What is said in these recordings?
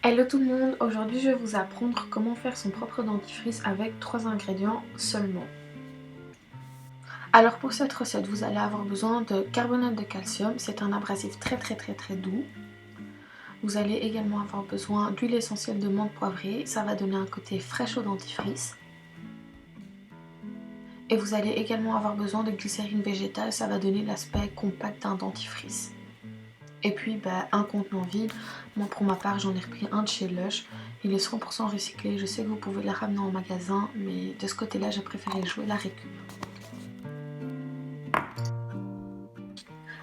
Hello tout le monde, aujourd'hui je vais vous apprendre comment faire son propre dentifrice avec 3 ingrédients seulement. Alors pour cette recette vous allez avoir besoin de carbonate de calcium, c'est un abrasif très doux. Vous allez également avoir besoin d'huile essentielle de menthe poivrée, ça va donner un côté fraîche au dentifrice. Et vous allez également avoir besoin de glycérine végétale, ça va donner l'aspect compact d'un dentifrice. Et puis un contenant vide, moi pour ma part j'en ai repris un de chez Lush, il est 100% recyclé, je sais que vous pouvez le ramener en magasin, mais de ce côté là j'ai préféré jouer la récup.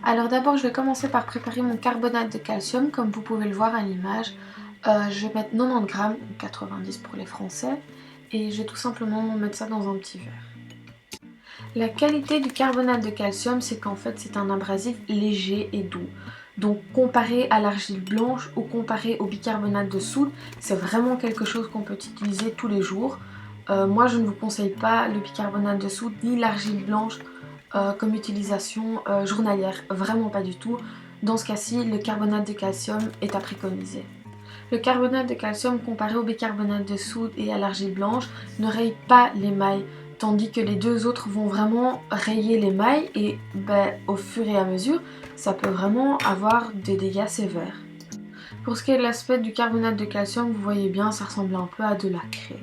Alors d'abord je vais commencer par préparer mon carbonate de calcium, comme vous pouvez le voir à l'image. Je vais mettre 90 grammes, 90 pour les Français, et je vais tout simplement mettre ça dans un petit verre. La qualité du carbonate de calcium, c'est qu'en fait c'est un abrasif léger et doux. Donc comparé à l'argile blanche ou comparé au bicarbonate de soude, c'est vraiment quelque chose qu'on peut utiliser tous les jours. Moi je ne vous conseille pas le bicarbonate de soude ni l'argile blanche comme utilisation journalière, vraiment pas du tout. Dans ce cas-ci, le carbonate de calcium est à préconiser. Le carbonate de calcium comparé au bicarbonate de soude et à l'argile blanche ne raye pas l'émail, tandis que les deux autres vont vraiment rayer l'émail et au fur et à mesure, ça peut vraiment avoir des dégâts sévères. Pour ce qui est de l'aspect du carbonate de calcium, vous voyez bien, ça ressemble un peu à de la craie.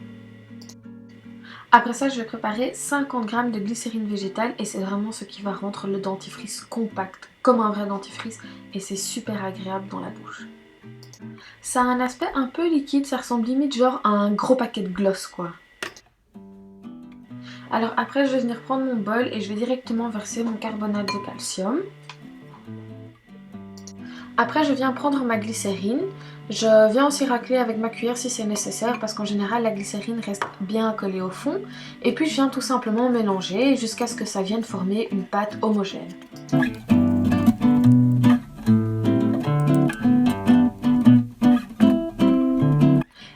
Après ça, je vais préparer 50 g de glycérine végétale et c'est vraiment ce qui va rendre le dentifrice compact, comme un vrai dentifrice, et c'est super agréable dans la bouche. Ça a un aspect un peu liquide, ça ressemble limite genre à un gros paquet de gloss quoi. Alors après je vais venir prendre mon bol et je vais directement verser mon carbonate de calcium. Après je viens prendre ma glycérine. Je viens aussi racler avec ma cuillère si c'est nécessaire parce qu'en général la glycérine reste bien collée au fond. Et puis je viens tout simplement mélanger jusqu'à ce que ça vienne former une pâte homogène.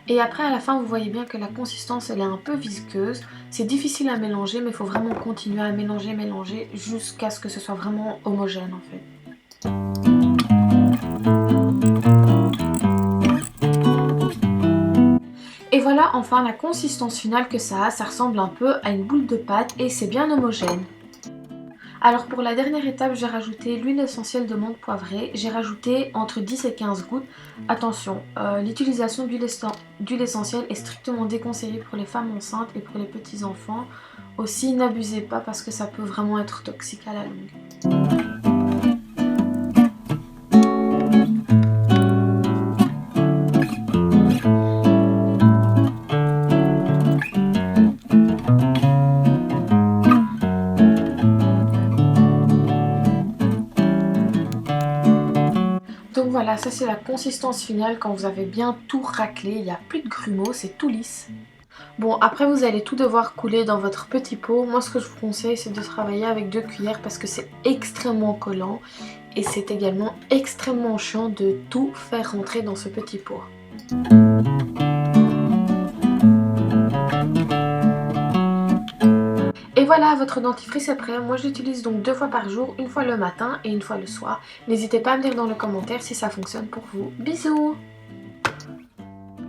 Et après à la fin vous voyez bien que la consistance elle est un peu visqueuse. C'est difficile à mélanger mais il faut vraiment continuer à mélanger jusqu'à ce que ce soit vraiment homogène en fait. Et voilà enfin la consistance finale que ça a, ça ressemble un peu à une boule de pâte et c'est bien homogène. Alors pour la dernière étape, j'ai rajouté l'huile essentielle de menthe poivrée. J'ai rajouté entre 10 et 15 gouttes. Attention, l'utilisation d'huile essentielle est strictement déconseillée pour les femmes enceintes et pour les petits enfants. Aussi, n'abusez pas parce que ça peut vraiment être toxique à la longue. Donc voilà, ça c'est la consistance finale quand vous avez bien tout raclé, il n'y a plus de grumeaux, c'est tout lisse. Bon, après vous allez tout devoir couler dans votre petit pot. Moi ce que je vous conseille c'est de travailler avec 2 cuillères parce que c'est extrêmement collant et c'est également extrêmement chiant de tout faire rentrer dans ce petit pot. Et voilà, votre dentifrice est prêt. Moi je l'utilise donc 2 fois par jour, une fois le matin et une fois le soir. N'hésitez pas à me dire dans les commentaires si ça fonctionne pour vous. Bisous!